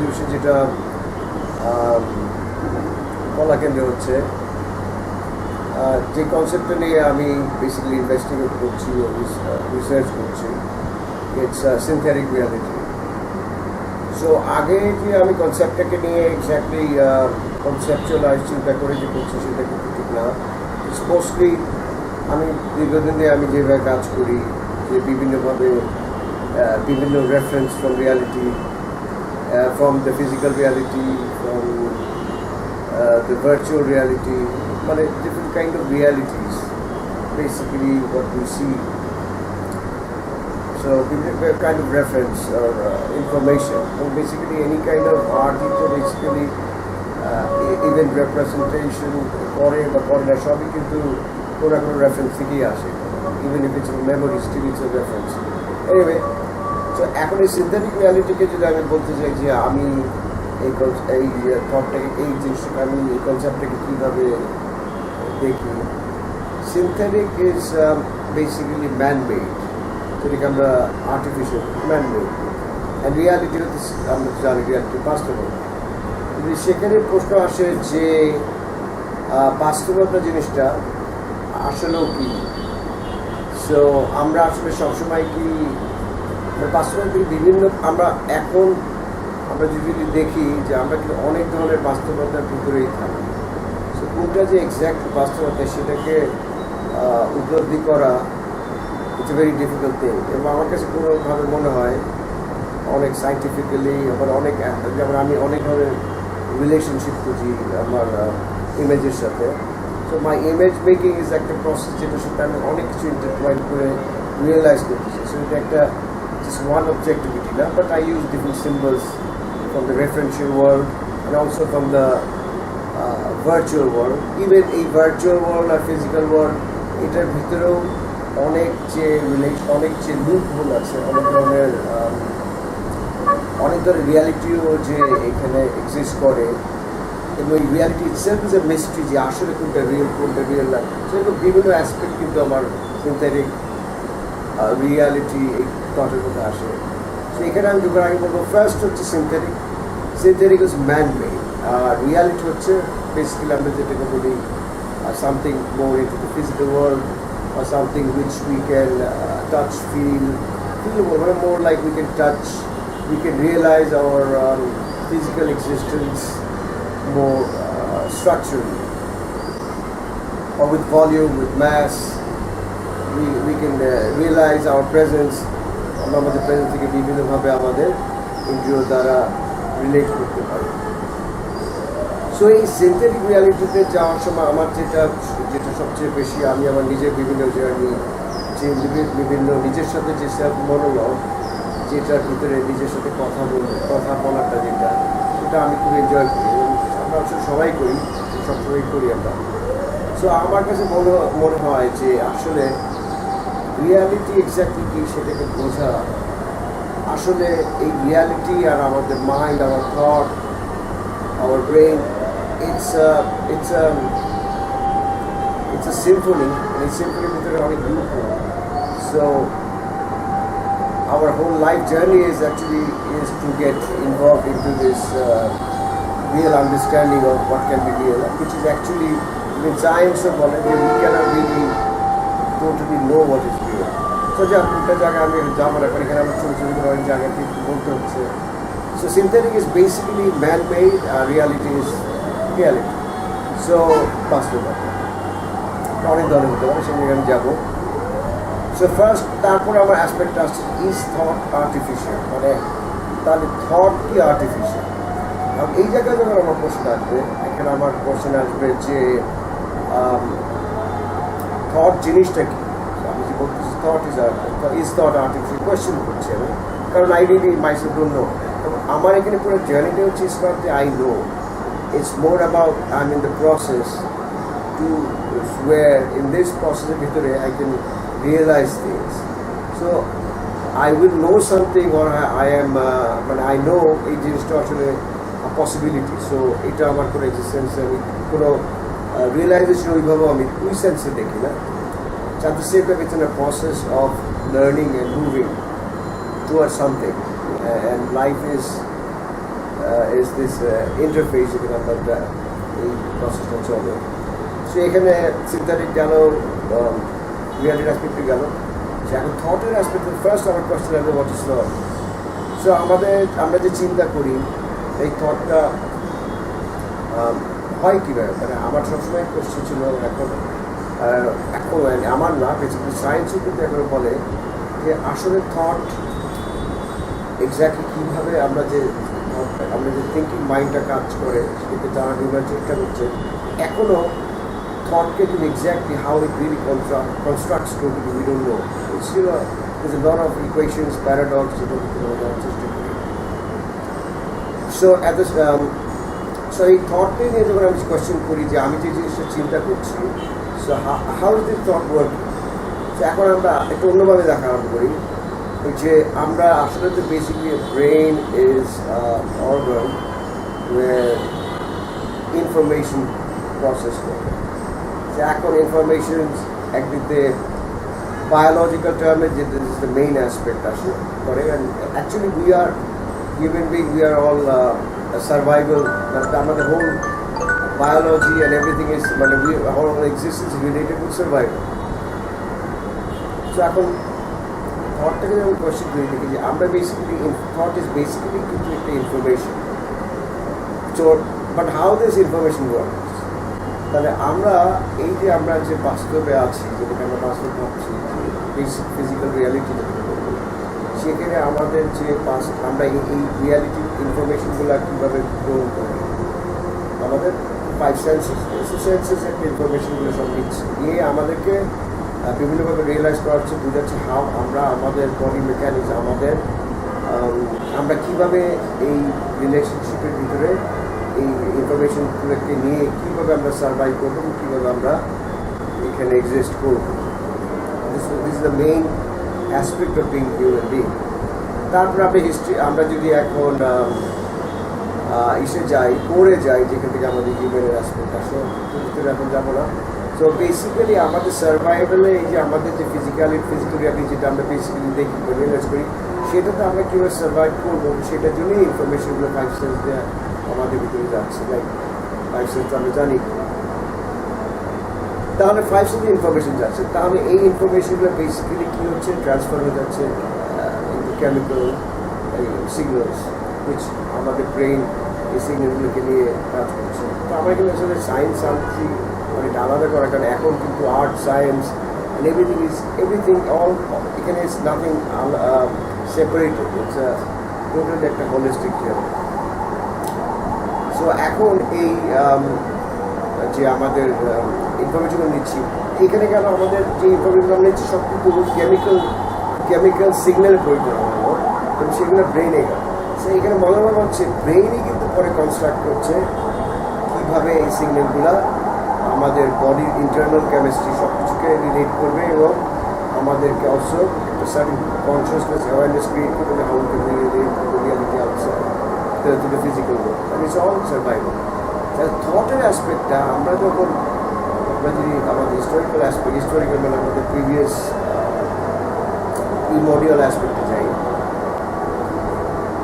Contribution যেটা বলা কেন্দ্র হচ্ছে যে কনসেপ্টটা নিয়ে আমি বেসিক্যালি ইনভেস্টিগেট করছি রিসার্চ করছি, ইটস সিনথেটিক রিয়ালিটি। সো আগে যে আমি কনসেপ্টটাকে নিয়ে এক্স্যাক্টলি কনসেপচুয়ালাইজ চিন্তা করে যে করছি সেটা কিন্তু ঠিক না। ইটস মোস্টলি আমি দীর্ঘদিন দিয়ে আমি যেভাবে কাজ করি, যে বিভিন্নভাবে বিভিন্ন reference from reality, from the physical reality, from the virtual reality, but different kind of realities, basically what we see. So different kind of reference or information. So basically any kind of art is basically even representation or সবই কিন্তু কোনো reference থেকেই আসে, even if it's a memory, still it's a reference. Anyway, so এখন এই synthetic reality কে যদি আমি বলতে চাই যে আমি এই থটটাকে, এই জিনিসটাকে, আমি এই কনসেপ্টটাকে কীভাবে দেখি। সিনথেটিক ইজ বেসিক্যালি ম্যান-মেড, যেটাকে আমরা আর্টিফিশিয়াল, ম্যান-মেড, অ্যান্ড রিয়ালিটি হচ্ছে আমরা জানি রিয়ালিটি বাস্তবতা। যদি সেখানে প্রশ্ন আসে যে বাস্তবতা জিনিসটা আসলেও কি, সো আমরা আসলে সবসময় কি বাস্তবতা বিভিন্ন আমরা যদি দেখি যে আমরা কিন্তু অনেক ধরনের বাস্তবতার ভিতরেই থাকি। সো কোনটা যে এক্স্যাক্ট বাস্তবতা সেটাকে উপলব্ধি করা it's a very difficult thing. এবং আমার কাছে কোনোভাবে মনে হয় অনেক সাইন্টিফিক্যালি, আবার অনেক, যেমন আমি অনেক ধরনের রিলেশনশিপ খুঁজি আমার ইমেজের সাথে। So my image making is একটা প্রসেস যেটার সাথে আমি অনেক কিছু ইন্টারটুয়াইন করে রিয়েলাইজ করতেছি। সো এটা একটা just one objectivity, but I use different symbols from the referential world and also from the virtual world. Even a virtual world or physical world, এটার ভিতরেও অনেক যে লুপহোল আছে, অনেক ধরনের রিয়ালিটিও যে এখানে এক্সিস্ট করে, এবং এই reality itself is a mystery, যে আসলে কোনটা রিয়েল না। সেরকম বিভিন্ন অ্যাসপেক্ট কিন্তু আমার সিনথেটিক রিয়ালিটি এই থটের মধ্যে আসে। সো এখানে আমি দুবার আগে বলবো, ফার্স্ট হচ্ছে সিনথেটিক ইজ ম্যান মেড, আর রিয়ালিটি হচ্ছে বেসিক্যালি আমরা যেটাকে বলি something more into the physical world, or something which we can touch, feel more like we can touch, we can realize our physical existence more structurally, or with volume, with mass. We can realize our presence. আমরা আমাদের presence থেকে বিভিন্নভাবে আমাদের ইন্দ্রিয় দ্বারা relate করতে পারি। So এই সিনথেটিক রিয়ালিটিতে যাওয়ার সময় আমার যেটা সবচেয়ে বেশি, আমি আমার নিজের বিভিন্ন জার্নি, যে বিভিন্ন নিজের সাথে যে সেলফ মনোলগ, যেটার ভিতরে নিজের সাথে কথা বলাটা, সেটা আমি খুব এনজয় করি, এবং আমরা আসলে সবাই করি, সবসময় করি আমরা। সো আমার কাছে মনে হয় যে আসলে রিয়ালিটি এক্স্যাক্টলি কি সেটাকে বোঝা, আসলে এই রিয়ালিটি আর আমাদের mind, our thought, our brain, it's a symphony, and এই symphony ভিতরে অনেক group. So our whole life journey is to get involved into this real understanding of what can be real, which is actually in science of knowledge we cannot really totally know what is real. So একটা জায়গায় আমি যাবো না, এখানে আমার ছোটো ছোটো করে জায়গাটি বলতে হচ্ছে। So synthetic is basically man-made, reality is reality. So বাস্তবতা অনেক ধরনের হতে পারে, সেখানে আমি যাবো। সো ফার্স্ট, তারপর আমার অ্যাসপেক্ট আসছে, ইজ থট আর্টিফিশিয়াল, মানে তাহলে থট কি আর্টিফিশিয়াল। আর এই জায়গায় যখন আমার প্রশ্ন আসবে, এখানে আমার কোশ্চেন আসবে যে থট জিনিসটা কি। আমি যে বলতেছি thought is thought artificial, question করছি আমি, কারণ I really myself don't know. আমার এখানে পুরো জার্নিটা হচ্ছে it's not the I know, it's more about I'm in the process to where in this process I can realize things. So I will know something, or I am but I know it is actually a possibility. So এটা আমার কোনো existence আমি কোনো realization ওইভাবে আমি ওই সেন্সে দেখি না। At the same time, it's in a process of learning and moving towards something, and life is is this interface যেখানে আপনার এই প্রসেসটা চলে। সো এখানে সিনথেটিক গেল, রিয়ালিটি অ্যাসপেক্টে গেল। সো এখন থটের অ্যাসপেক্টে ফার্স্ট আমার কোয়েশ্চেন হবে হোয়াট ইজ থট। সো আমরা যে চিন্তা করি এই থটটা হয় কীভাবে, মানে আমার সবসময় কোয়েশ্চেন ছিল, এখন আমার না, বেসিক্যালি সায়েন্সও কিন্তু এখন বলে যে আসলে থট এক্স্যাক্টলি কীভাবে আমরা যে থিঙ্কিং মাইন্ডটা কাজ করে সেটাকে যারা নির্মাণ চেষ্টা করছে এখনও থটকে কিন্তু exactly how it really constructs totally we don't know. It's still there's a lot of equations, paradox যেটা কিন্তু আমরা জানার চেষ্টা করি। সো এই থটকে নিয়ে যখন আমি কোয়েশ্চেন করি যে আমি যে জিনিসটা চিন্তা করছি, so how is this thought work. So এখন আমরা একটু অন্যভাবে দেখা আরম্ভ করি যে আমরা আসলে তো basically brain is organ information process করে। যে এখন ইনফরমেশন একদিকে বায়োলজিক্যাল টার্মে যে this is the main aspect আসে করে, and actually we are human being, we are all survival, মানে আমাদের whole biology and everything is, our whole existence is related with survival. So এখন থটটাকে যখন কোয়েশ্চেন করে দেখি যে আমরা বেসিক্যালি থট ইজ বেসিক্যালি কিন্তু একটা information. So but how this information works, তাহলে আমরা এই যে আমরা যে বাস্তবে আছি, যেটাকে আমরা বাস্তব ভাবছি, বেসিক ফিজিক্যাল রিয়ালিটি সেখানে আমাদের যে আমরা এই রিয়ালিটি ইনফরমেশনগুলো কীভাবে গ্রহণ করি, আমাদের 5 সেন্সেস একটা ইনফরমেশনগুলো সব নিচ্ছে নিয়ে আমাদেরকে বিভিন্নভাবে রিয়েলাইজ করা হচ্ছে, বোঝাচ্ছে হাউ আমরা আমাদের বডি মেকানিক্স, আমরা কীভাবে এই রিলেশনশিপের ভিতরে এই ইনফরমেশনগুলোকে নিয়ে কীভাবে আমরা সার্ভাইভ করবো, কীভাবে আমরা এখানে এক্সিস্ট করবো। This is the main aspect of being human being. তারপর আমরা যদি এখন পড়ে যাই যেখান থেকে আমাদের জীবনের অ্যাসপেক্ট আসে, এখন যাবো না। সো বেসিক্যালি আমাদের সার্ভাইভালে এই যে আমাদের যে ফিজিক্যাল রিয়ালিটি যেটা আমরা বেসিক্যালি দেখি রিয়েলাইজ করি, সেটাতে আমরা কীভাবে সার্ভাইভ করবো সেটার জন্যই ইনফরমেশনগুলো 5 সেন্স দেওয়া আমাদের ভিতরে যাচ্ছে। লাইক 5 সেন্স আমরা জানি, তাহলে 5 সেন্সে ইনফরমেশন যাচ্ছে, তাহলে এই ইনফরমেশনগুলো বেসিক্যালি কী হচ্ছে, ট্রান্সফার হয়ে যাচ্ছে কেমিক্যাল সিগন্যালস, উইচ আমাদের ব্রেন এই সিগন্যালগুলোকে নিয়ে কাজ করছে। তো আমরা কিন্তু আসলে সায়েন্স আনছি অনেকটা আলাদা করার কারণে এখন কিন্তু art, science and everything all এখানে is nothing separated, it's totally একটা হোলিস্টিক থিওরি। সো এখন এই যে আমাদের ইনফরমেশনগুলো নিচ্ছি, এখানে কেন আমাদের যে ইনফরমেশন আমরা নিচ্ছি সব কিন্তু কেমিক্যাল সিগন্যাল প্রয়োজন হলো, এবং সেগুলো ব্রেনে গেল। সো এখানে মনে হচ্ছে ব্রেনই কিন্তু পরে কনস্ট্রাক্ট করছে কীভাবে এই সিগন্যালগুলো আমাদের বডির ইন্টারনাল কেমিস্ট্রি সব কিছুকে রিলেট করবে এবং আমাদেরকে অলসো একটা সার্টেন কনসিয়াসনেস অ্যাওয়ারনেস ক্রিয়েট করবে how to reality outside to the physical world, and it's all survival. তাহলে থটের অ্যাসপেক্টটা আমরা যদি আমাদের হিস্টোরিক্যাল মানে আমাদের প্রিভিয়াস ইমোরিয়াল অ্যাসপেক্টে যাই,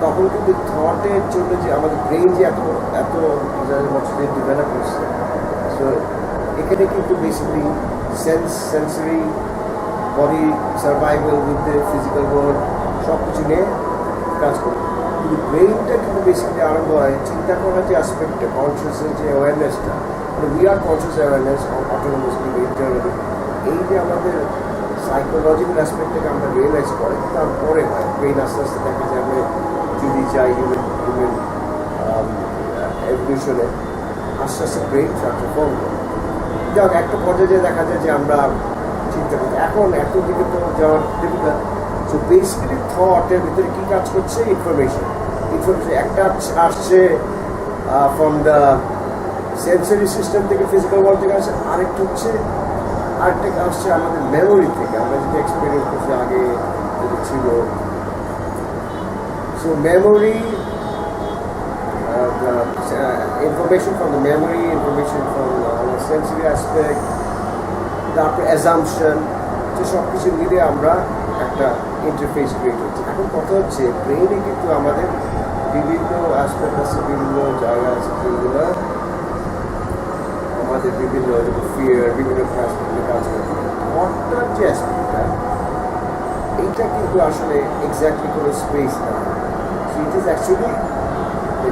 তখন কিন্তু থটের জন্য যে আমাদের ব্রেন যে এত বছরের ডেভেলপ হচ্ছে, সো এখানে কিন্তু basically sensory body survival with the physical world সব কিছু নিয়ে কাজ করবে। কিন্তু ব্রেইনটা কিন্তু বেসিক্যালি আরম্ভ হয় চিন্তা করার যে অ্যাসপেক্টটা, কনসিয়াসের যে অ্যাওয়ারনেসটা, we are conscious awareness autonomously internally, এই যে আমাদের সাইকোলজিক্যাল অ্যাসপেক্টটাকে আমরা রিয়েলাইজ করি, তারপরে হয় ব্রেইন আস্তে আস্তে দেখা যায় আমরা যদি যাই হিউম্যান এভলিউশনে আস্তে আস্তে ব্রেইন ট্রান্সফর্ম করে। যাক একটা পর্যায়ে দেখা যায় যে আমরা চিন্তা করি, এখন এত দিকে তো যাওয়ার ডিফিকাল্ট। সো বেসিক্যালি থটের ভিতরে কী কাজ করছে, ইনফরমেশন একটা আসছে ফ্রম দ্য সেন্সরি সিস্টেম থেকে, ফিজিক্যাল ওয়ার্ল্ড থেকে আসছে, আরেকটা আসছে আমাদের মেমোরি থেকে, আমরা যেটা এক্সপিরিয়েন্স করছি আগে যেটা ছিল। So memory, information from the memory, information from sensory aspect, তারপর অ্যাজাম্পশন, যে সব কিছু মিলে আমরা একটা ইন্টারফেস ক্রিয়েট হচ্ছে। এখন কথা হচ্ছে ব্রেইনে কিন্তু আমাদের বিভিন্ন অ্যাসপেক্ট আছে, বিভিন্ন জায়গা আছে যেগুলো আমাদের বিভিন্ন ফিয়ার বিভিন্ন অ্যাসপেক্টে কাজ করে। থটটার যে অ্যাসপেক্টটা এইটা কিন্তু আসলে এক্স্যাক্টলি কোনো স্পেস না, it is actually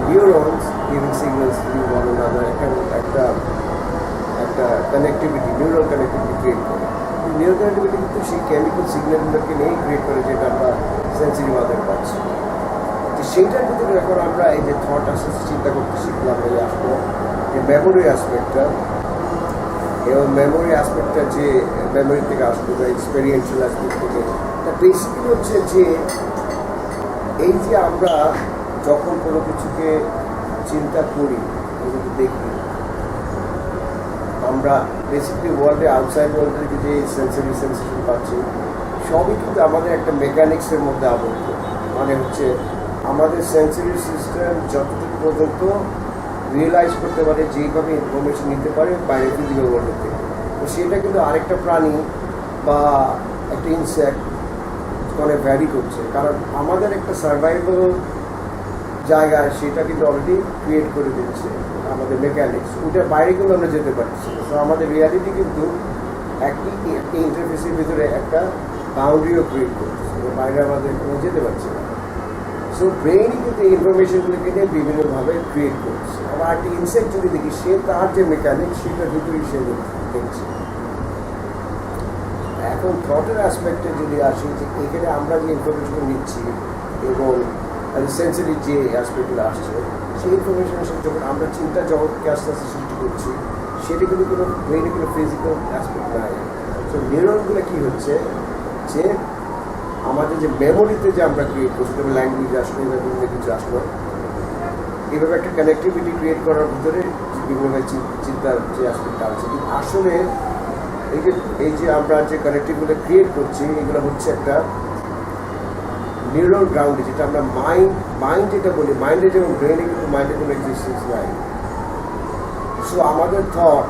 neurons giving signals to one another, একটা একটা কানেক্টিভিটি, নিউরাল কানেক্টিভিটি ক্রিয়েট করে। নিউরাল কানেক্টিভিটি কিন্তু সেই কেমিক্যাল সিগন্যালগুলোকে নিয়েই ক্রিয়েট করে, যেটা আমরা সেন্সরি মাধ্যমে পাচ্ছি। তো সেইটার ভিতরে যখন আমরা এই যে থট আস্তে আস্তে চিন্তা করতে শিখলাম, এই আসলো যে মেমোরি অ্যাসপেক্টটা, এবং মেমোরি অ্যাসপেক্টটা যে মেমোরি থেকে আসলো বা এক্সপেরিয়েন্সিয়াল অ্যাসপেক্ট থেকে, তা বেসিক্যালি হচ্ছে যে এই যে আমরা যখন কোনো কিছুকে চিন্তা করি, দেখি, আমরা বেসিক্যালি ওয়ার্ল্ডে আউটসাইড ওয়ার্ল্ডের যে সেন্সারি সেন্সেশন পাচ্ছি সবই কিন্তু আমাদের একটা মেকানিক্সের মধ্যে আবদ্ধ। মানে হচ্ছে আমাদের সেন্সারি সিস্টেম যতটুকু পর্যন্ত রিয়েলাইজ করতে পারে, যেইভাবে ইনফরমেশন নিতে পারে বাইরে ফিজিক্যাল ওয়ার্ল্ডের থেকে, তো সেটা কিন্তু আরেকটা প্রাণী বা একটা ইনসেক্ট মানে ভ্যারি করছে, কারণ আমাদের একটা সার্ভাইভাল জায়গা সেটা কিন্তু অলরেডি ক্রিয়েট করে দিচ্ছে আমাদের মেকানিক্স, ওটার বাইরে কিন্তু আমরা যেতে পারছি। তো আমাদের রিয়ালিটি কিন্তু একই ইন্টারফেসের ভিতরে একটা বাউন্ডারিও ক্রিয়েট করতেছে, বাইরে আমাদের কোনো যেতে পারছি না। সো ব্রেইনই কিন্তু এই ইনফরমেশনগুলোকে নিয়ে বিভিন্নভাবে ক্রিয়েট করছে। আবার একটা ইনসেক্ট যদি দেখি, সে তার যে মেকানিক্স সেটার ভিতরেই সে দেখছে। এখন থটের অ্যাসপেক্টে যদি আসি, যে এখানে আমরা যে ইনফরমেশন নিচ্ছি এবং সেন্সারি যে অ্যাসপেক্টগুলো আসছে, সেই ইনফরমেশনের সাথে যখন আমরা চিন্তা জগৎকে আস্তে আস্তে সৃষ্টি করছি, সেটা কিন্তু কোনো ব্রেইনে কোনো ফিজিক্যাল অ্যাসপেক্ট নাই। তো নিউরনগুলো কী হচ্ছে যে আমাদের যে মেমোরিতে যে আমরা ক্রিয়েট করছি, যেমন ল্যাঙ্গুয়েজ আসলো বা বিভিন্ন কিছু আসলো, এইভাবে একটা কানেক্টিভিটি ক্রিয়েট করার ভিতরে বিভিন্নভাবে চিন্তার যে অ্যাসপেক্টটা আছে, কিন্তু আসলে এই যে আমরা যে কানেক্টিভিটি ক্রিয়েট করছি, এগুলো হচ্ছে একটা নিউরাল গ্রাউন্ডে, যেটা আমরা মাইন্ড যেটা বলি, মাইন্ডে যেমন ব্রেনে কিন্তু মাইন্ডের কোনো এক্সিস্টেন্স নাই। সো আমাদের থট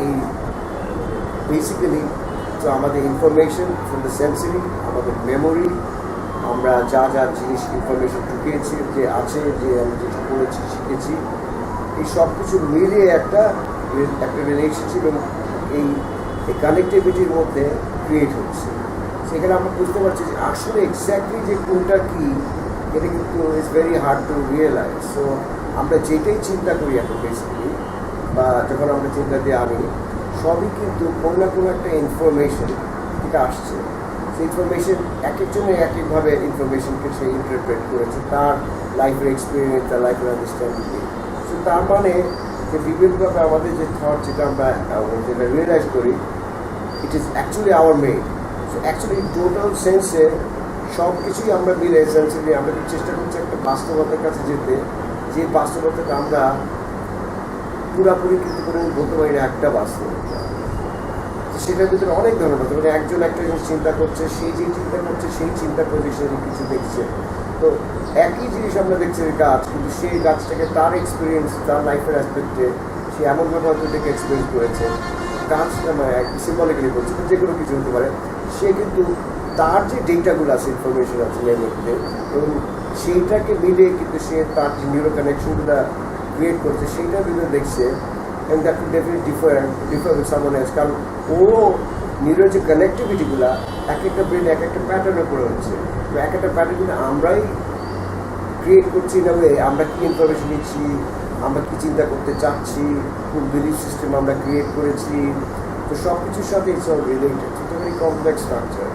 এই বেসিক্যালি, তো আমাদের ইনফরমেশন ফ্রম দ্য সেন্সরি, আমাদের মেমোরি, আমরা যা যা জিনিস ইনফরমেশন ঢুকিয়েছি, যে আছে, যে আমরা যেটা পড়েছি শিখেছি, এই সব কিছু মিলিয়ে একটা রিলেশনশিপ এবং এই কানেক্টিভিটির মধ্যে ক্রিয়েট হচ্ছে। সেখানে আমরা বুঝতে পারছি যে আসলে এক্স্যাক্টলি যে কোনটা কী, এটা কিন্তু it's very hard to realise. So আমরা যেটাই চিন্তা করি এখন বেসিক্যালি, বা যখন আমরা চিন্তা দিয়ে আনি, সবই কিন্তু কোনো না কোনো একটা ইনফরমেশন যেটা আসছে। সেই ইনফরমেশন এক একজনের এক একভাবে ইনফরমেশনকে সে ইন্টারপ্রেট করেছে তার লাইফের এক্সপিরিয়েন্স, তার লাইফের আন্ডারস্ট্যান্ডিং। সো তার মানে যে বিভিন্নভাবে আমাদের যে থট যেটা আমরা যেটা রিয়েলাইজ করি, it is actually our made. So actually total সেন্সে সব কিছুই আমরা মিলে এসেন্সিয়ালি আমরা চেষ্টা করছি একটা বাস্তবতার কাছে যেতে, যে বাস্তবতাটা আমরা পুরাপুরি কিন্তু করে বলতে পারি না একটা বাস্তবতা। সেটার ভিতরে অনেক ধরনের হতে পারে, একজন একটা জিনিস চিন্তা করছে, সেই যে চিন্তা করছে সেই চিন্তা পজিশনে কিছু দেখছে, তো একই জিনিস আমরা দেখছি গাছ, কিন্তু সেই গাছটাকে তার এক্সপিরিয়েন্স, তার লাইফের অ্যাসপেক্টে সে এমনভাবে হয়তো এটাকে এক্সপিরিয়েন্স করেছে। গাছটা মানে সিম্বলিক্যালি বলছে, যে কোনো কিছু হতে পারে, সে কিন্তু তার যে ডেটাগুলো আছে, ইনফরমেশন আছে মেমোরিতে, এবং সেইটাকে মিলে কিন্তু সে তার যে নিউরো কানেকশনগুলো ক্রিয়েট করছে সেইটার ভিতরে দেখছে। এবং that will definitely differ with someone else, কারণ ও নিউরো যে কানেক্টিভিটিগুলো এক একটা ব্রেন এক একটা প্যাটার্নে পড়ে হচ্ছে, তো এক একটা প্যাটার্ন কিন্তু আমরাই ক্রিয়েট করছি। না ওয়ে আমরা কী ইনফরমেশন নিচ্ছি, আমরা কী চিন্তা করতে চাচ্ছি, কোন বিলিফ সিস্টেম আমরা ক্রিয়েট করেছি, তো সব কিছুর সাথে it's all related. It's very complex structure.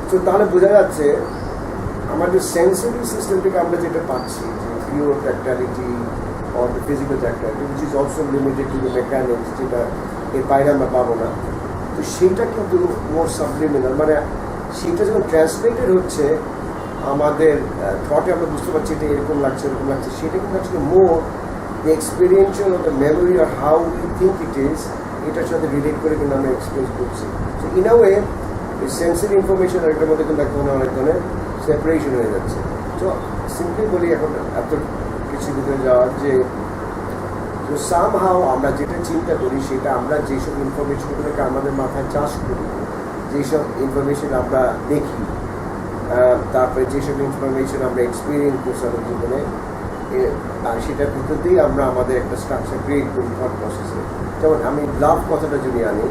তো তাহলে বোঝা যাচ্ছে আমাদের সেন্সরি সিস্টেম থেকে আমরা যেটা পাচ্ছি, যে pure tactility or the physical tactility, which is also limited to the mechanics, যেটা এর বাইরে আমরা পাবো না, তো সেইটা কিন্তু মোর সাবলিমিনাল। মানে সেইটা যখন ট্রান্সলেটেড হচ্ছে আমাদের থটে, আমরা বুঝতে পারছি এটা এরকম লাগছে এরকম লাগছে, সেটা কিন্তু আসলে more the experiential of the memory আর how we think it is, এটার সাথে রিলেট করে কিন্তু আমরা এক্সপিরিয়েন্স করছি। তো ইন আ ওয়ে এই সেন্সরি ইনফরমেশন আর এটার মধ্যে কিন্তু এক ধরনের অনেক ধরনের সেপারেশন হয়ে যাচ্ছে। তো সিম্পলি বলি, এখন এত কিছু ভিতরে যাওয়ার যে সামহাও আমরা যেটা চিন্তা করি, সেটা আমরা যেসব ইনফরমেশনগুলোকে আমাদের মাথায় চাষ করি, যেসব ইনফরমেশন আমরা দেখি, তারপরে যেসব ইনফরমেশন আমরা এক্সপিরিয়েন্স করছি আমাদের জীবনে, আর সেটার ভিতর দিয়েই আমরা আমাদের একটা স্ট্রাকচার ক্রিয়েট করি থট প্রসেসে। যেমন আমি লাভ কথাটা যদি আনি,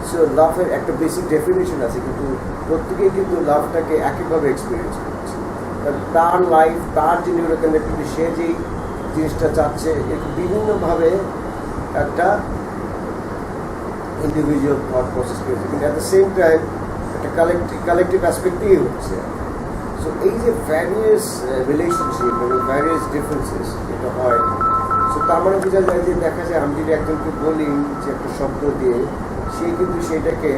সো লাভের একটা বেসিক ডেফিনেশন আছে, কিন্তু প্রত্যেকেই কিন্তু লাভটাকে একইভাবে এক্সপিরিয়েন্স করছে। তার লাইফ, তার যে নিউরোকানেক্টিভিটি, সে যেই জিনিসটা চাচ্ছে, একটু বিভিন্নভাবে একটা ইন্ডিভিজুয়াল থট প্রসেস করেছে, কিন্তু অ্যাট দ্য সেম টাইম একটা কালেকটিভ অ্যাসপেক্টেই হচ্ছে। সো এই যে ভ্যারিয়াস রিলেশনশিপ এবং ভ্যারিয়াস ডিফারেন্সেস যেটা হয়, সো তার মানে বোঝা যায় যে দেখা যায় আমি যদি একজনকে বলি যে একটা শব্দ দিয়ে, সে কিন্তু সেটাকে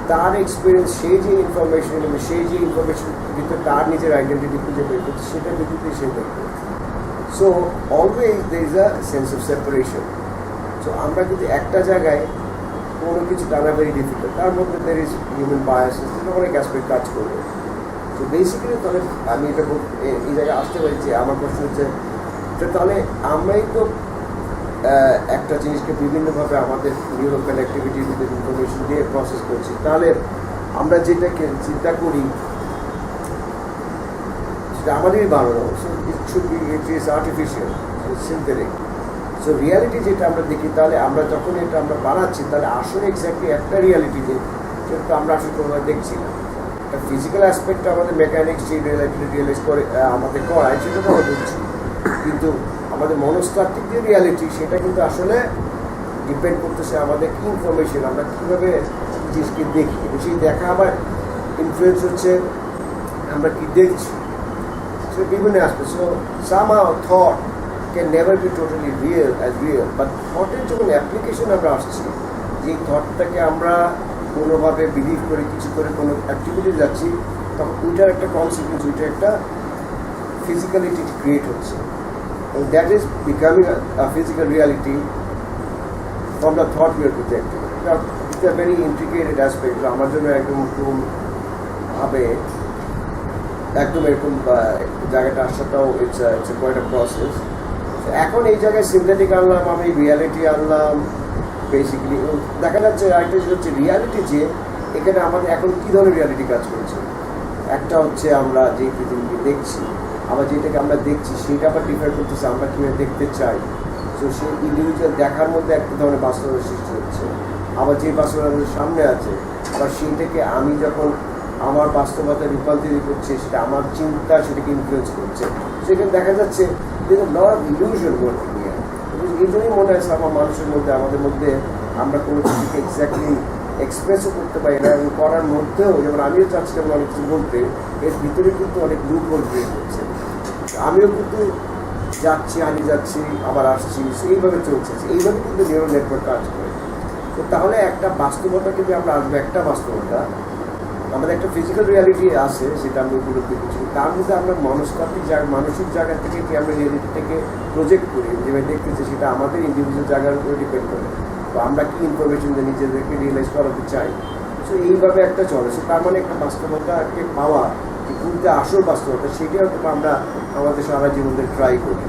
তার এক্সপিরিয়েন্স, সেই যে ইনফরমেশন এবং সেই যে ইনফরমেশন ভিতরে তার নিজের আইডেন্টিটি খুঁজে বের করছে, সেটার ভিত্তিতে সে দেখবে। So always there is a sense of separation. So আমরা যদি একটা জায়গায় কোনো কিছু টানা ভেরি ডিফিকাল্ট, তার মধ্যে দের ইজ হিউম্যান বায়াসেস, অনেক অ্যাসপেক্ট কাজ করবে। তো বেসিক্যালি তাহলে আমি এটা এই জায়গায় আসতে পারি যে আমার প্রশ্ন হচ্ছে যে তাহলে আমরাই তো একটা জিনিসকে বিভিন্নভাবে আমাদের নিউরো কানেক্টিভিটির ভিতরে ইনফরমেশন দিয়ে প্রসেস করছি, তাহলে আমরা যেটাকে চিন্তা করি সেটা আমাদেরই বানানো। So it should be, it is artificial, synthetic. So reality যেটা আমরা দেখি, তাহলে আমরা যখন এটা আমরা বানাচ্ছি, তাহলে আসলে এক্স্যাক্টলি একটা রিয়ালিটি যে কিন্তু আমরা আসলে কোনোভাবে দেখছি না। একটা ফিজিক্যাল অ্যাসপেক্ট আমাদের মেকানিক্স যে রিয়ালিটি রিয়েলাইজ করে আমাদের করায়, সেটা তো আমরা বুঝছি, কিন্তু আমাদের মনস্তাত্ত্বিক যে রিয়ালিটি, সেটা কিন্তু আসলে ডিপেন্ড করতেছে আমাদের কি ইনফরমেশন, আমরা কীভাবে জিনিসকে দেখি, এবং সেই দেখা আবার ইনফ্লুয়েন্স হচ্ছে আমরা কি দেখছি, সে বিভিন্ন aspect. So somehow thought can never be totally real as real, but থটের যখন অ্যাপ্লিকেশন আমরা আসছি, যে থটটাকে আমরা কোনোভাবে বিলিভ করে কিছু করে কোনো অ্যাক্টিভিটি যাচ্ছি, তখন ওইটার একটা কনসিকুয়েন্স, ওইটার একটা ফিজিক্যালিটি ক্রিয়েট হচ্ছে, and that is becoming a physical reality from the thought we are projecting. Now, it's a very intricate aspect. আমার জন্য একদম ভাবে একদম এরকম জায়গাটা আসাটাও ইটস কোয়াইট আ প্রসেস। এখন এই জায়গায় সিনথেটিক আনলাম, আমি রিয়ালিটি আনলাম। বেসিক্যালি দেখা যাচ্ছে আরেকটা হচ্ছে রিয়ালিটি, যে এখানে আমাদের এখন কী ধরনের রিয়ালিটি কাজ করছে। একটা হচ্ছে আমরা যে পৃথিবীকে দেখছি, আবার যেটাকে আমরা দেখছি সেটা আবার ডিফার করতেছে আমরা কীভাবে দেখতে চাই। তো সেই ইন্ডিভিজুয়াল দেখার মধ্যে একটা ধরনের বাস্তবতার সৃষ্টি হচ্ছে, আবার যে বাস্তবতা আমাদের সামনে আছে, আবার সেইটাকে আমি যখন আমার বাস্তবতায় রূপান্তরিত করছে, সেটা আমার চিন্তা সেটাকে ইনফ্লুয়েন্স করছে। সেখানে দেখা যাচ্ছে যে lot of illusion working here. এই জন্যই মনে হচ্ছে আমার মানুষের মধ্যে, আমাদের মধ্যে আমরা কোনো কিছুকে এক্স্যাক্টলি এক্সপ্রেসও করতে পারি না, এবং করার মধ্যেও যেমন আমিও চাচ্ছিলাম অনেক কিছু বলতে, এর ভিতরে কিন্তু অনেক লুপ হোল ক্রিয়েট হচ্ছে। আমিও কিন্তু যাচ্ছি, হারিয়ে যাচ্ছি, আবার আসছি, এইভাবে চলছে। এইভাবে কিন্তু নিউরাল নেটওয়ার্ক কাজ করে। তো তাহলে একটা বাস্তবতা কিন্তু আমরা আসবো, একটা বাস্তবতা আমাদের একটা ফিজিক্যাল রিয়ালিটি আছে, সেটা আমরা উপলব্ধি করছি। তার মধ্যে আমরা মনস্তাত্ত্বিক জায়গা, মানসিক জায়গা থেকে কি আমরা রিয়ালিটিটাকে প্রজেক্ট করি, যেভাবে দেখতেছি, সেটা আমাদের ইন্ডিভিজুয়াল জায়গার উপরে ডিপেন্ড করে। তো আমরা কি ইনফরমেশন দিয়ে নিজেদেরকে রিয়েলাইজ করাতে চাই, সো এইভাবে একটা চলে। সো তার মানে একটা বাস্তবতাকে পাওয়া, যে কোনটা আসল বাস্তবতা, সেটাই হয়তো আমরা আমাদের সারা জীবনে ট্রাই করি।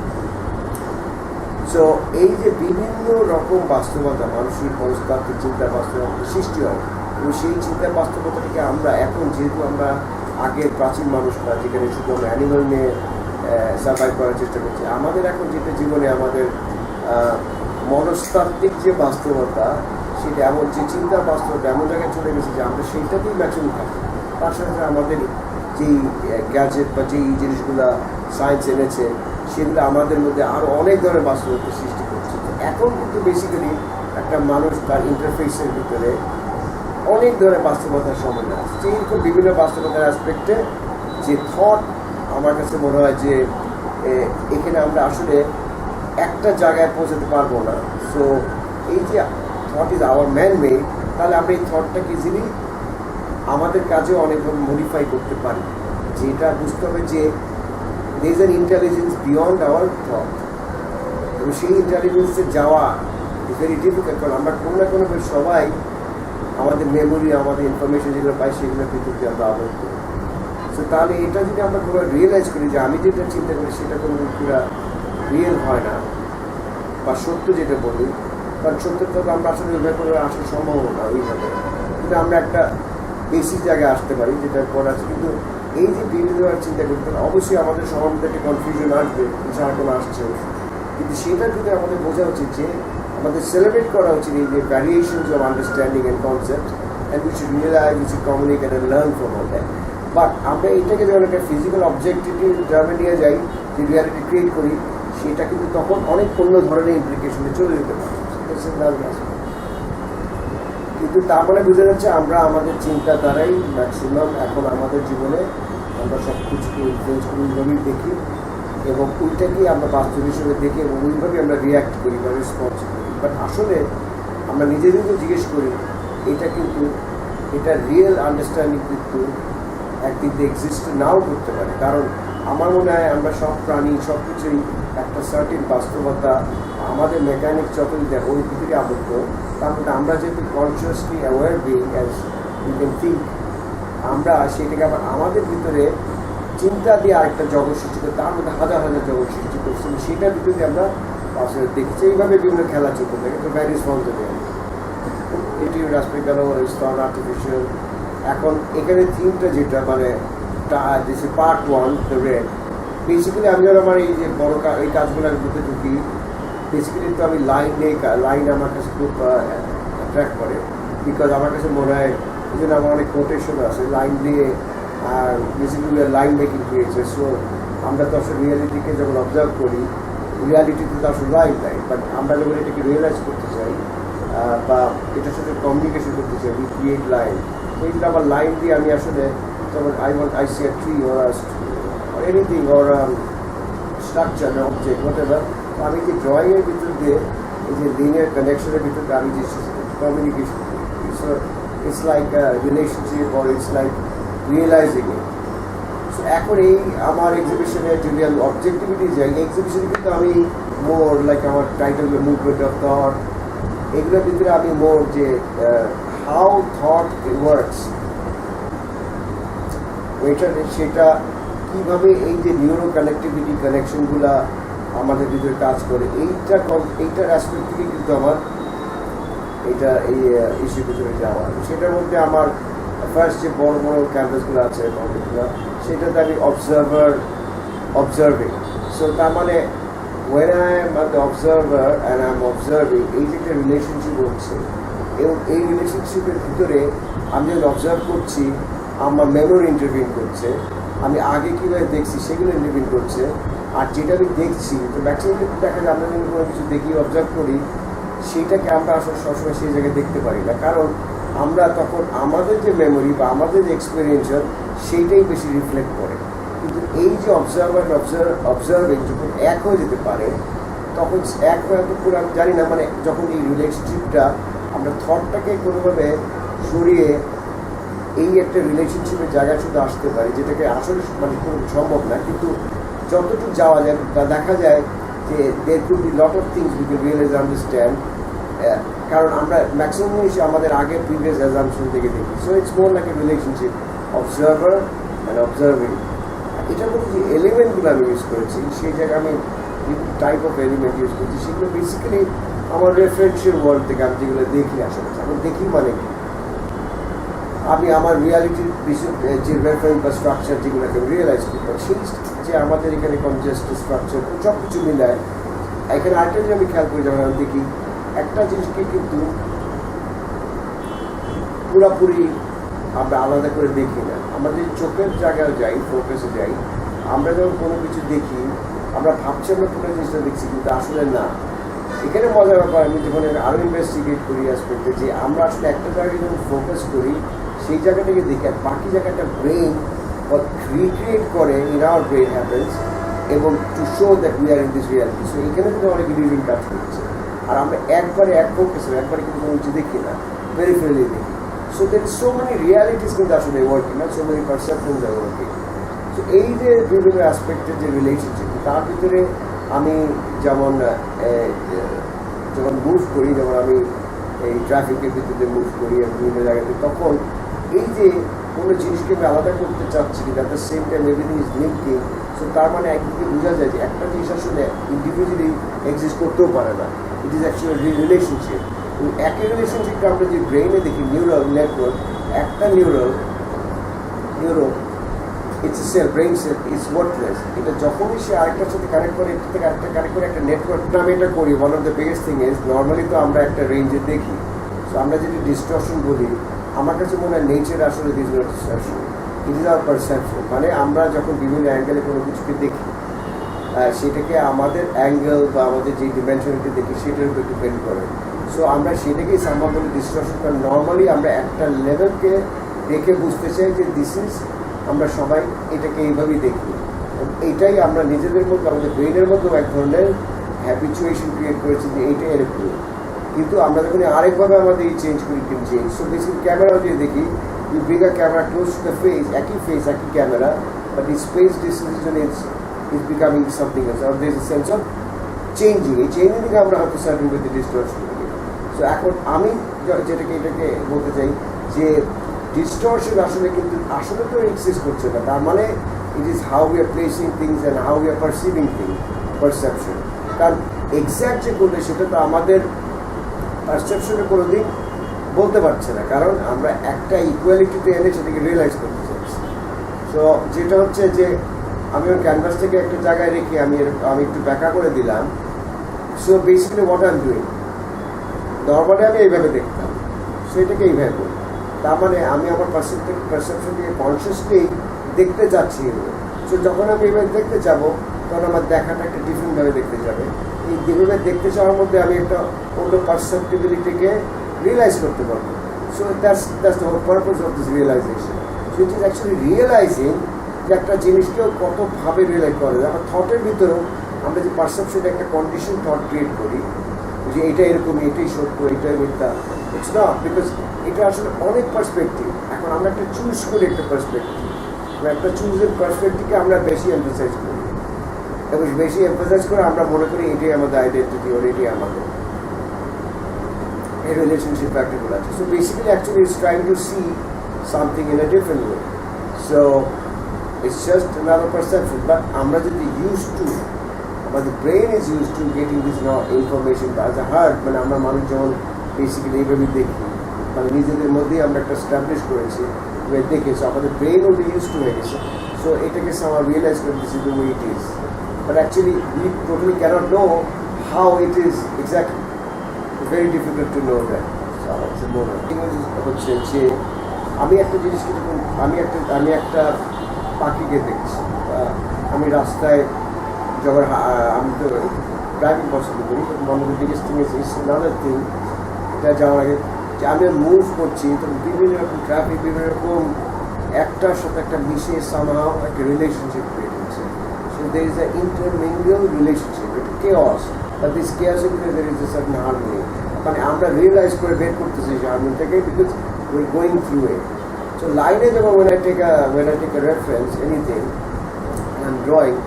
সো এই যে বিভিন্ন রকম বাস্তবতা, মানসিক মনস্তাত্ত্বিক চিন্তার বাস্তবতা সৃষ্টি হয়, এবং সেই চিন্তার বাস্তবতাটিকে আমরা এখন, যেহেতু আমরা আগের প্রাচীন মানুষরা যেখানে শুধু আমরা অ্যানিমাল নিয়ে সার্ভাইভ করার চেষ্টা করছি, আমাদের এখন যেটা জীবনে আমাদের মনস্তাত্ত্বিক যে বাস্তবতা, সেটা এমন যে চিন্তার বাস্তবতা এমন জায়গায় চলে গেছে যে আমরা সেইটাতেই ম্যাচুরি থাকি। তার সাথে আমাদের যেই গ্যাজেট বা যেই জিনিসগুলো সায়েন্স এনেছে, সেগুলো আমাদের মধ্যে আরও অনেক ধরনের বাস্তবতা সৃষ্টি করছে। এখন কিন্তু বেসিক্যালি একটা মানুষ তার ইন্টারফেসের ভিতরে অনেক ধরনের বাস্তবতার সমন্বয় আছে, যে এরকম বিভিন্ন বাস্তবতার অ্যাসপেক্টে যে থট, আমার কাছে মনে হয় যে এখানে আমরা আসলে একটা জায়গায় পৌঁছাতে পারবো না। সো এই যে thought is our man made, তাহলে আমরা এই থটটাকে ইজিলি আমাদের কাজেও অনেকভাবে মডিফাই করতে পারি। যেটা বুঝতে হবে যে there is an intelligence beyond our thought, এবং সেই ইন্টেলিজেন্সে যাওয়া ইজ ভেরি ডিফিকাল্ট। কারণ আমরা কোনো না কোনোভাবে সবাই আমাদের মেমোরি, আমাদের ইনফরমেশন যেগুলো পাই, সেগুলোর ভিতরে আমরা আবদ্ধ। সো তাহলে এটা যদি আমরা কোনো রিয়েলাইজ করি যে আমি যেটা চিন্তা করি সেটা কোনো পুরা রিয়েল হয় না, বা সত্য যেটা বলি, কারণ সত্যটা তো আমরা আসলে ওইভাবে করে আসা সম্ভব না ওইভাবে, কিন্তু আমরা একটা বেসিক জায়গায় আসতে পারি যেটা করা আছে। কিন্তু এই যে বিভিন্নভাবে চিন্তা করতে হবে, অবশ্যই আমাদের সবার মধ্যে একটা কনফিউশন আসবে, সারাক্ষণ আসছে, কিন্তু সেটার ভিতরে আমাদের বোঝা উচিত যে আমাদের সেলিব্রেট করা উচিত এই যে variations of understanding and concept, and we should realise, we should communicate and learn from all that. But আমরা এটাকে যখন একটা ফিজিক্যাল অবজেক্টিভ টার্মে নিয়ে যাই, যে রিয়ালিটি ক্রিয়েট করি, সেটা কিন্তু তখন অনেক অন্য ধরনের ইমপ্লিকেশনে চলে যেতে পারে। কিন্তু তারপরে বুঝে যাচ্ছে আমরা আমাদের চিন্তা দ্বারাই ম্যাক্সিমাম এখন আমাদের জীবনে আমরা সব কিছুকে ইনফ্লুয়েন্স করি, ওইভাবেই দেখি এবং ওইটাকেই আমরা বাস্তব হিসেবে দেখি এবং ওইভাবেই আমরা রিয়াক্ট করি বা রেসপন্স করি। বাট আসলে আমরা নিজেদেরকে জিজ্ঞেস করি, এটা কিন্তু এটা রিয়েল আন্ডারস্ট্যান্ডিং কিন্তু একদিন এক্সিস্ট নাও করতে পারে। কারণ আমার মনে হয় আমরা সব প্রাণী সব কিছুই একটা সার্টিন বাস্তবতা, আমাদের মেকানিক যতই দেয় ওই ভিতরে আবদ্ধ। তারপরে আমরা যেহেতু consciously aware being as you can think, আমরা সেটাকে আবার আমাদের ভিতরে চিন্তা দিয়ে আরেকটা জগৎ সৃষ্টি করে, তার মধ্যে হাজার হাজার জগৎ সৃষ্টি করছি, সেটার ভিতরে আমরা আসলে দেখছি। এইভাবে বিভিন্ন খেলা চলতে থাকে, তো ভ্যারিস ফর্মস এটি রাস্ট্রিক গেল স্তন আর্টিফিশিয়াল। এখন এখানে থিমটা যেটা মানে পার্ট 1 দ্য রেড, বেসিক্যালি আমি যখন আমার এই যে বড় এই কাজগুলোর মধ্যে ঢুকি, বেসিক্যালি তো আমি লাইন আমার কাছে খুব অ্যাট্রাক্ট করে, বিকজ আমার কাছে মনে হয় এই জন্য আমার অনেক কোটেশন আছে লাইন দিয়ে, আর বেসিক্যালি লাইন মেকিং ক্রিয়েছে। সো আমরা তো আসলে রিয়ালিটিকে যখন অবজার্ভ করি, রিয়ালিটিতে তো আসলে লাইন নাই, বাট আমরা যখন এটাকে রিয়েলাইজ করতে চাই বা এটার সাথে কমিউনিকেশন করতে চাই, উই ক্রিয়েট লাইন। এইটা আমার লাইন দিয়ে আমি আসলে যেমন I C a tree or anything or structure, an object, whatever, আমি যে ড্রয়িংয়ের ভিতর দিয়ে এই যে লিনিয়ার কানেকশনের ভিতর দিয়ে আমি যে কমিউনিকেশন করি, so it's like relationship or it's like realising it. So এখন এই আমার এক্সিবিশনে যদি আমি অবজেক্টিভিটি যাই, এক্সিবিশনে কিন্তু আমি মোর লাইক আমার টাইটেল মুভমেন্ট অফ থট, এগুলোর ভিতরে আমি মোর যে হাউ থট ওয়ার্কস, সেটা কীভাবে এই যে নিউরো কানেক্টিভিটি কানেকশনগুলা আমাদের ভিতরে কাজ করে, এইটার অ্যাসপেক্ট থেকে কিন্তু আমার এটা এই ইস্যুর ভিতরে যাওয়া। সেটার মধ্যে আমার ফার্স্ট যে বড় বড় ক্যাম্পাসগুলো আছে সেটাতে আমি অবজার্ভিং। সো তার মানে when I am the observer and I am observing, এই যে একটা রিলেশনশিপ হচ্ছে এবং এই রিলেশনশিপের ভিতরে আমি যখন অবজার্ভ করছি, আমার মেমোরি ইন্টারভিউ করছে, আমি আগে কীভাবে দেখছি সেগুলো ইন্টারভিউ করছে, আর যেটা আমি দেখছি তো ম্যাক্সিমাম দেখা যায় আমরা যদি কোনো কিছু দেখি অবজার্ভ করি, সেইটাকে আমরা আসলে সবসময় সেই জায়গায় দেখতে পারি না, কারণ আমরা তখন আমাদের যে মেমোরি বা আমাদের যে এক্সপিরিয়েন্স সেইটাই বেশি রিফ্লেক্ট করে। কিন্তু এই যে অবজার্ভিং যখন এক হয়ে যেতে পারে, তখন এক হয়ে পুরো আমি জানি না, মানে যখন এই রিলেশনশিপটা আমরা থটটাকে কোনোভাবে সরিয়ে এই একটা রিলেশনশিপের জায়গায় শুধু আসতে পারি, যেটাকে আসলে মানে কোনো সম্ভব না, কিন্তু যতটুকু যাওয়া যায় তা দেখা যায় যে there could be lot of things we can realize understand, কারণ আমরা ম্যাক্সিমাম জিনিস আমাদের আগের প্রিভিয়াস অ্যাজাম্পশন থেকে দেখি। So it's more like a relationship observer and observing. এটার মধ্যে যে এলিমেন্টগুলো আমি ইউজ করেছি, সেই জায়গায় আমি টাইপ অফ এলিমেন্ট ইউজ করছি, সেগুলো বেসিক্যালি আমার রেফারেন্সিয়াল ওয়ার্ল্ড থেকে আমি যেগুলো দেখি আসলে। আমি দেখি মানে কি, আমি আমার রিয়ালিটির যে রেফারেন্স বা স্ট্রাকচার যেগুলোকে রিয়েলাইজ করতে পারি, সেই যে আমাদের এখানে কনজেস্ট স্ট্রাকচার সব কিছু মিলায়। এখানে আরেকটা যে আমি খেয়াল করি, যেমন আমি দেখি একটা জিনিসকে কিন্তু পুরোপুরি আমরা আলাদা করে দেখি না। আমরা যদি চোখের জায়গায় যাই, ফোকাসে যাই, আমরা যখন কোনো কিছু দেখি আমরা ভাবছি আমরা পুরো জিনিসটা দেখছি, কিন্তু আসলে না। এখানে মজার ব্যাপার, আমি যখন আরও ইনভেস্টিগেট করি আসপেক্টে, যে আমরা আসলে একটা জায়গায় যখন ফোকাস করি সেই জায়গাটাকে দেখি, আর বাকি জায়গাটা ব্রেন রিক্রিয়েট করে, ইন আওয়ার ব্রেন হ্যাপেন্স, এবং to show that we are in this reality. So এখানে কিন্তু অনেক রিভিং কাজ করছে, আর আমরা একবারে এক ফোকাসে একবারে কিন্তু কোনো কিছু দেখি না, পেরিফেরালি দেখি। So there is so many realities কিন্তু আসলে ওয়ার্কিং, না so many perceptions are working. So এই যে বিভিন্ন অ্যাসপেক্টের যে রিলেশনশিপ, তার ভিতরে আমি যেমন যখন মুভ করি, যেমন আমি এই ট্রাফিকের ভিতরে মুভ করি বিভিন্ন জায়গাতে, তখন এই যে কোনো জিনিসকে আমি আলাদা করতে চাচ্ছি কিন্তু at the same time everything is linking. So তার মানে একদিকে বোঝা যায় যে একটা জিনিস আসলে ইন্ডিভিজুয়ালি এক্সিস্ট করতেও পারে না, ইট ইজ অ্যাকচুয়ালি রিলেশনশিপ। একই রিলেশনশিপটা আমরা যে ব্রেইনে দেখি, নিউরাল নেটওয়ার্ক, একটা neuro it's cell, brain cell is worthless. এটা যখনই সে আরেকটার সাথে কানেক্ট করে, একটা থেকে আরেকটা কানেক্ট করে একটা নেটওয়ার্ক নামে এটা করি। One of the biggest thing is normally তো আমরা একটা রেঞ্জে দেখি, সো আমরা যদি ডিস্টর্শন বলি, আমার কাছে মনে হয় নেচার আসলে this not distortion, it is our perception. মানে আমরা যখন বিভিন্ন অ্যাঙ্গেলে কোনো কিছুকে দেখি, সেটাকে আমাদের অ্যাঙ্গেল বা আমাদের যে ডিমেনশনটি দেখি সেটার উপর ডিপেন্ড করে। সো আমরা সেটাকেই সামা বলে ডিস্টর্শন। কারণ নর্মালি আমরা একটা লেভেলকে দেখে বুঝতে চাই যে দিস ইজ, আমরা সবাই এটাকে এইভাবেই দেখি। এইটাই আমরা নিজেদের মধ্যে, আমাদের ব্রেনের মধ্যেও এক ধরনের হ্যাবিচুয়েশন ক্রিয়েট করেছি যে এইটাই এরকম। কিন্তু আমরা যখন আরেকভাবে আমাদের এই চেঞ্জ করি, ক্যান চেঞ্জ। সো বেসিক্যালি ক্যামেরাও যদি দেখি, you bring a camera close to the face, একই ক্যামেরা, বাট এই space decision is becoming something else, or there is a sense of changing. এই চেঞ্জিং থেকে আমরা হয়তো সার্ভিং উইথ ডিস্টর্শন করি। সো এখন আমি এটাকে বলতে চাই যে ডিস্টর্শন আসলে তো এক্সিস্ট করছে না। তার মানে it is how we are placing things and how we are perceiving things, perception. কারণ এক্স্যাক্ট যে করলে সেটা তো আমাদের পারসেপশনে কোনো দিন বলতে পারছে না, কারণ আমরা একটা ইকুয়ালিটিতে এনে সেটাকে রিয়েলাইজ করতে চাইছি। সো যেটা হচ্ছে যে আমি ওর ক্যানভাস থেকে একটা জায়গায় রেখে আমি একটু ব্যাখ্যা করে দিলাম। So basically what I am doing, normally আমি এইভাবে দেখতাম, সেটাকে এইভাবে করি। তার মানে আমি আমার পারসেপশন থেকে কনসিয়াসলি দেখতে চাচ্ছি। সো যখন আমি এইভাবে দেখতে যাবো, তখন আমার দেখাটা একটা ডিফারেন্টভাবে দেখতে যাবে। এই যেভাবে দেখতে চাওয়ার মধ্যে আমি একটা অন্য পারসেপ্টিবিলিটিকে রিয়েলাইজ করতে পারবো। So that's the whole purpose of this realisation. So it is actually realising যে একটা জিনিসকেও কতভাবে রিয়েলাইজ করে। আমার থটের ভিতরেও আমরা যে পারসেপশনে একটা কন্ডিশন থট ক্রিয়েট করি যে এটা এরকম, এটাই সত্য, এটাই মিথ্যা, ইটস নট, বিকজ এটা আসলে অনেক পার্সপেক্টিভ। এখন আমরা একটা চুজ করি একটা পার্সপেক্টিভ, একটা চুজের পার্সপেক্টিভকে আমরা বেশি এমফাসাইজ করি, এবং বেশি এমফাসাইজ করে আমরা মনে করি এটাই আমাদের আইডেন্টিটি, ওর এটাই আমাদের এই রিলেশনশিপ ফ্যাক্টরগুলো আছে। So basically actually it's trying to see something in a different way. So it's just another perception, but আমরা যদি used to, আমাদের brain is used to getting this information as a heart, মানে আমরা মানুষ যেমন basically এইভাবে দেখি, মানে নিজেদের মধ্যেই আমরা একটা স্ট্যাবলিশ করেছি দেখেছি, আমাদের ব্রেন অলরেডি ইউজ টু হয়ে গেছে। সো এটাকে আমরা রিয়েলাইজ করে দিচ্ছি the way it is, but actually we totally cannot know how it is exactly. It's very difficult to know that. So it's a more হচ্ছে যে আমি একটা জিনিসকে যখন আমি একটা পাখিকে দেখছি, আমি রাস্তায় যখন আমি তো ড্রাইভিং পছন্দ করি, one of the biggest thing is another thing, এটা যাওয়ার আগে যে আমি মুভ করছি, তো বিভিন্ন রকম ট্রাফিক, বিভিন্ন রকম একটার সাথে একটা মিশে সামহাও একটা রিলেশনশিপ ক্রিয়েট হচ্ছে। So there is an intermingled relationship, এটা chaos, but this chaos এর ভিতরে there is a certain harmony, মানে আমরা রিয়েলাইজ করে বের করতেছি সেই হারমোনিটাকে, because we're going through it. So লাইনে যখন when I take a reference, anything, and I'm drawing,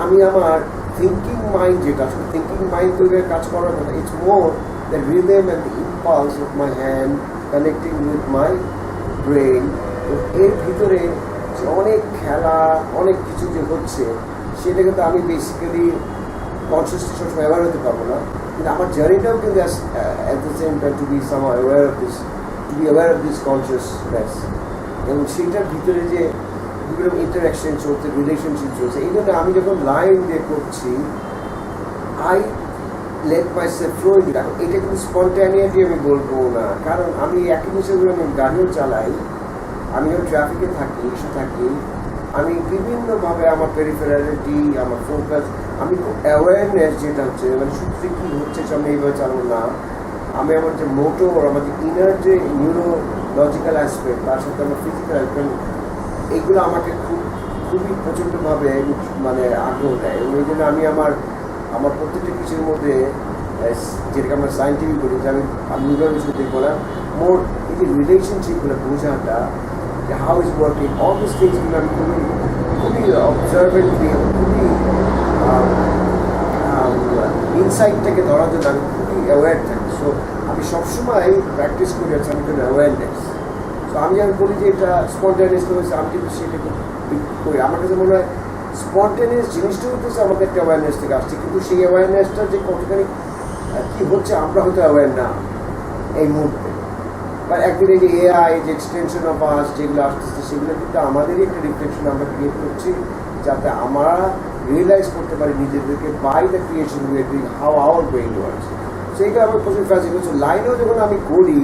আমি আমার থিঙ্কিং মাইন্ড, যেটা আসলে থিঙ্কিং মাইন্ড তৈরি কাজ করার কথা, it's more the rhythm and the impulse of my hand connecting with my brain. তো এর ভিতরে যে অনেক খেলা, অনেক কিছু যে হচ্ছে, সেটা কিন্তু আমি বেসিক্যালি কনসিয়াসলি সবসময় অ্যাওয়ার হতে পারবো না, কিন্তু আমার জার্নিটাও কিন্তু at the same time to be some aware of this, to be aware of this consciousness, এবং সেটার ভিতরে যে বিভিন্ন ইন্টারাকশন চলছে, রিলেশনশিপ চলছে, এই জন্য আমি যখন লাইন দিয়ে করছি, I let my self flow in it. এটা কিন্তু স্পন্টানিয়াসলি আমি বলবো না, কারণ আমি একই হিসেবে আমি গাড়িও চালাই, আমি যখন ট্রাফিকে থাকি, আমি বিভিন্নভাবে আমার পেরিফেরালিটি, আমার ফোকাস, আমি খুব অ্যাওয়ারনেস যেটা হচ্ছে, মানে সত্যি কী হচ্ছে আমি এইভাবে চালাবো না, আমি আমার যে মোটর, আমার যে ইনার যে নিউরোলজিক্যাল অ্যাসপেক্ট, তার সাথে আমার ফিজিক্যাল অ্যাসপেক্ট, এইগুলো আমাকে খুবই প্রচণ্ডভাবে মানে আগ্রহ দেয়। এবং এই জন্য আমি আমার প্রত্যেকটা কিছুর মধ্যে, যেটাকে আমরা সায়েন্টিফিক বলি, যে আমি নিজের বিষয় দেখবো না, মোর এই যে রিলেশনশিপগুলো বোঝাটা, যে how is working, all this থিংসগুলো আমি খুবই অবজারভেন্টলি, খুবই ইনসাইটটাকে ধরার জন্য আমি খুবই অ্যাওয়ার থাকি। সো আমি সবসময় প্র্যাকটিস করে যাচ্ছি আমি কিন্তু অ্যাওয়ারনেস। সো আমি যখন বলি যে এটা স্পন্টেনিয়াস হয়েছে, আমি কিন্তু সেটাকে করি। আমার কাছে মনে হয় স্পন্টেনিয়াস জিনিসটা হচ্ছে আমাদের একটা অ্যাওয়ারনেস থেকে আসছে, কিন্তু সেই অ্যাওয়ারনেসটা যে কতখানি কী হচ্ছে আমরা হয়তো অ্যাওয়ার না এই মুহূর্তে। বা একদিন এই যে এআই যে এক্সটেনশন অফ আস যেগুলো আসতেছে সেগুলো কিন্তু আমাদেরই একটা রিফ্লেকশন আমরা ক্রিয়েট করছি, যাতে আমরা রিয়েলাইজ করতে পারি নিজেদেরকে by the creation we are doing how our brain works. সেইটা আমার প্রচুর ফ্যাসিনেট হচ্ছে। লাইনেও যখন আমি করি,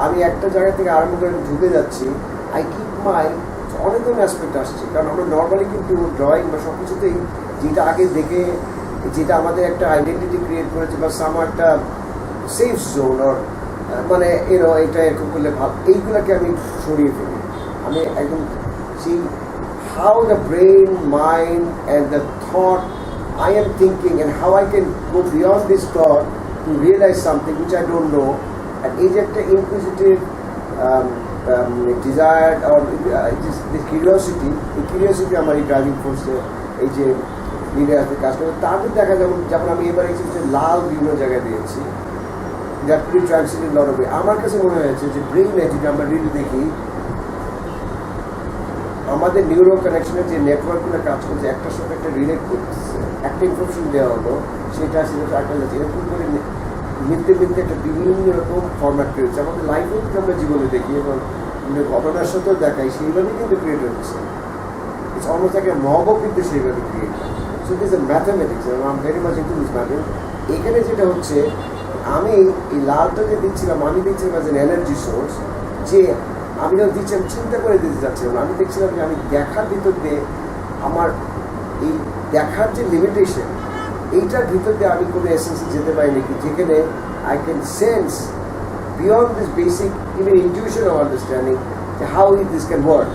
আমি একটা জায়গা থেকে আরম্ভ করে ঢুকে যাচ্ছি, আই কিপ মাই অনেক ধরনের অ্যাসপেক্ট আসছে। কারণ আমরা নর্মালি কিন্তু ড্রয়িং বা সব কিছুতেই যেটা আগে দেখে যেটা আমাদের একটা আইডেন্টিটি ক্রিয়েট করেছে বা সাম একটা সেফ জোন ওর মানে এটা এরকম করলে ভালো, এইগুলোকে আমি সরিয়ে ফেলি। আমি একদম সেই how the brain mind and the thought I am thinking and how I can go beyond this thought to realize something which I don't know, and is it an inquisitive desire or this curiosity, the curiosity আমার এই driving ফোর্সে এই যে মিডিয়াতে কাজ করে। তারপর দেখা যেমন আমি এবার এসেছি লাল বিভিন্ন জায়গায় দিয়েছি, that could translate in lot of way. আমার কাছে মনে হয়েছে যে ব্রেইনে যদি আমরা রিল দেখি, আমাদের নিউরো কানেকশনের যে নেটওয়ার্কগুলো কাজ করছে একটার সাথে একটা রিলেট করতেছে, একটা ইনফরমেশন দেওয়া হলো, সেটা সেটা একটা যাচ্ছে, এরকম করে মিলতে মিলতে একটা বিভিন্ন রকম ফরম্যাট ক্রিয়েট হচ্ছে। আমাদের লাইফেও কিন্তু আমরা জীবনে দেখি এবং ঘটনার সাথেও দেখাই, সেইভাবেই কিন্তু ক্রিয়েট হচ্ছে। ইটস অলমোস্ট লাইক এ মবও কিন্তু সেইভাবে ক্রিয়েট হয়। So this A mathematics, I am very much into this mathematics. এখানে যেটা হচ্ছে, আমি এই লালটা যে দিচ্ছিলাম, আমি দিচ্ছিলাম অ্যাজ এন এনার্জি সোর্স, যে আমি যখন দিচ্ছি আমি চিন্তা করে দিতে চাচ্ছিলাম। আমি দেখছিলাম যে আমি দেখার ভিতর দিয়ে আমার এই দেখার যে লিমিটেশন, এইটার ভিতর দিয়ে আমি কোনো এসেন্সে যেতে পারি নাকি, যেখানে I can sense beyond this basic even intuition of understanding যে হাউ দিস ক্যান ওয়ার্ক।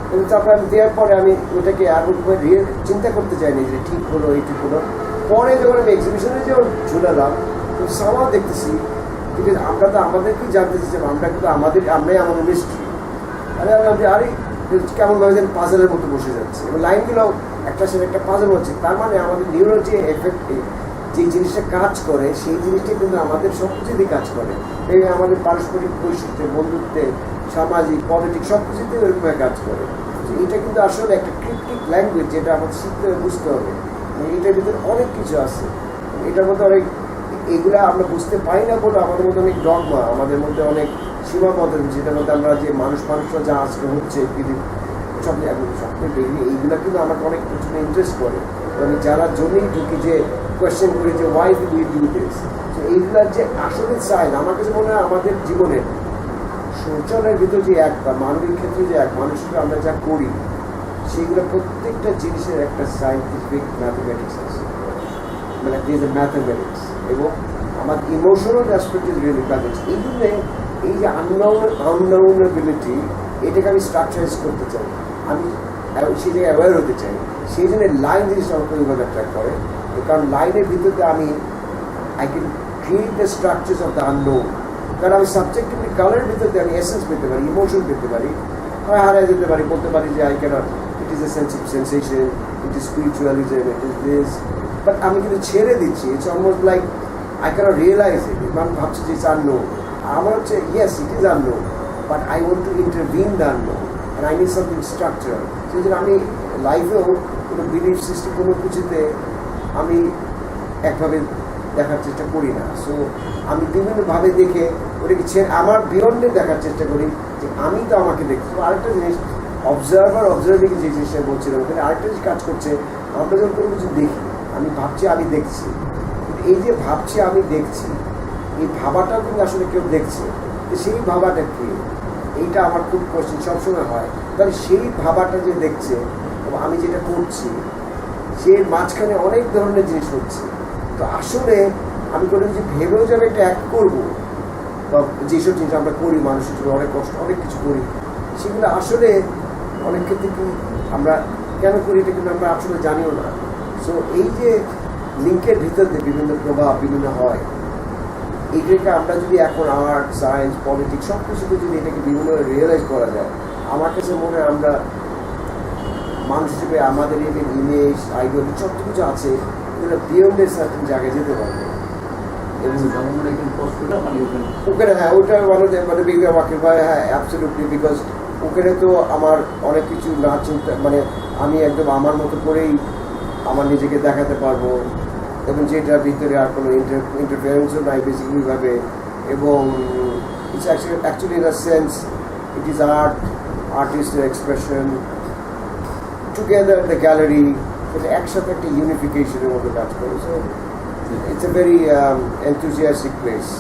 কিন্তু তারপরে আমি দেওয়ার পরে আমি ওটাকে আর চিন্তা করতে চাইনি যে ঠিক হলো এইটুক হলো। পরে যখন আমি এক্সিবিশনে যখন ঝুলালাম, তো সামাও দেখতেছি ঠিক আছে, আমরা তো আমাদেরকেই জানতে চাইছি, আমরা কিন্তু আমরাই আমাদের মিস্ট্রি। আরে কেমনভাবে যেন পাজলের মতো বসে যাচ্ছে এবং লাইনগুলো একটার সাথে একটা পাজল হচ্ছে। তার মানে আমাদের নিউরো যে এফেক্টে যে জিনিসটা কাজ করে, সেই জিনিসটা কিন্তু আমাদের সব কিছুতেই কাজ করে। এই আমাদের পারস্পরিক বৈশিষ্ট্যে, বন্ধুত্বে, সামাজিক, পলিটিক্স সব কিছুতেই ওইরকমভাবে কাজ করে। এটা কিন্তু আসলে একটা ক্রিপ্টিক ল্যাঙ্গুয়েজ, যেটা আমাদের শিখতে হবে, বুঝতে হবে। এটার ভিতরে অনেক কিছু আছে, এটার মধ্যে অনেক এগুলা আমরা বুঝতে পারি না বলে আমাদের মধ্যে অনেক ডগমা, আমাদের মধ্যে অনেক সীমাবদ্ধ, যেটার মধ্যে আমরা যে মানুষরা যা আজকে হচ্ছে সবচেয়ে বেরিয়ে, এইগুলা কিন্তু আমাকে অনেক কিছু ইন্টারেস্ট করে। আমি জানার জন্যই ঢুকি, যে কোয়েশ্চেন করি যে why do we do this. তো এইগুলার যে আসলে সাইন, আমার কাছে মনে হয় আমাদের জীবনের শৌচালয়ের ভিতরে যে এক বা মানবিক ক্ষেত্রে যে এক মানুষকে আমরা যা করি, সেইগুলো প্রত্যেকটা জিনিসের একটা সাইন্টিফিক ম্যাথমেটিক্স আছে, মানে ম্যাথমেটিক্স। এবং আমার emotional aspect is really mathematics. এই জন্য এই যে আননাউনেবিলিটি, এটাকে আমি স্ট্রাকচারাইজ করতে চাই, আমি সেই জায়গায় অ্যাওয়্যার হতে চাই। সেই জন্য লাইন জিনিসটা আমাকে ওইভাবে অ্যাট্রাক্ট করে, কারণ লাইনের ভিতরে আমি I can create the structures of the unknown. কারণ আমি সাবজেক্টিভলি কালারের ভিতরে আমি এসেন্স পেতে পারি, ইমোশন পেতে পারি, হয় হারাই যেতে পারি, বলতে পারি যে I can't, it is a sensation, it is spiritualism, it is this. But আমি কিন্তু ছেড়ে দিচ্ছি, it's almost like I cannot realize it. I'm ভাবছি যে it's unknown. আমার হচ্ছে yes, it is unknown, but I want to intervene the unknown, and I need something structural. সেই জন্য আমি লাইফেও কোনো বিলিফ সিস্টেম কোনো কিছুতে আমি একভাবে দেখার চেষ্টা করি না। সো আমি বিভিন্নভাবে দেখে ওটাকে আমার বিয়ন্ডে দেখার চেষ্টা করি, যে আমি তো আমাকে দেখছি। আরেকটা জিনিস, অবজার্ভিং যে জিনিসটা বলছিলাম, ওখানে আরেকটা জিনিস কাজ করছে। আমরা যখন কোনো কিছু দেখি, আমি ভাবছি আমি দেখছি, এই যে ভাবছি আমি দেখছি, এই ভাবাটাও কিন্তু আসলে কেউ দেখছে, তো সেই ভাবাটা কি, এইটা আমার খুব কোশ্চেন সবসময় হয়। তাহলে সেই ভাবাটা যে দেখছে এবং আমি যেটা করছি, সেই মাঝখানে অনেক ধরনের জিনিস হচ্ছে। তো আসলে আমি কোনো কিছু ভেবেও যাবে একটা অ্যাক্ট করবো, বা যেসব জিনিস আমরা করি, মানুষের জন্য অনেক কষ্ট, অনেক কিছু করি, সেগুলো আসলে অনেক ক্ষেত্রে কি আমরা কেন করি, এটা কিন্তু আমরা আসলে জানিও না। সো এই যে লিঙ্কের ভিতর দিয়ে বিভিন্ন প্রভাব বিভিন্ন হয়, এইটাকে আমরা যদি এখন আর্ট, সায়েন্স, পলিটিক্স সব কিছুতে যদি এটাকে বিভিন্ন রিয়েলাইজ করা যায়, আমার কাছে মনে হয় আমরা মানুষ হিসেবে আমাদের এই ইমেজ, আইডিওলজি সব কিছু আছে, এগুলো বিয়ন্ডের সার্টেন জায়গায় যেতে পারবে। ওখানে হ্যাঁ, ওটা মানে বিজ্ঞান ওয়াকিল ভাই, হ্যাঁ অ্যাবসলিউটলি, বিকজ ওখানে তো আমার অনেক কিছু না চিন্তা, মানে আমি একদম আমার মতো করেই আমার নিজেকে দেখাতে পারবো, এবং যেটার ভিতরে আর কোনো ইন্টারফারেন্সও নাই বেসিক্যালিভাবে, এবং It's actually in a sense, it is art, artistic expression, together in the gallery, সেটা একসাথে একটা ইউনিফিকেশনের মধ্যে কাজ করে। So it's a very enthusiastic place.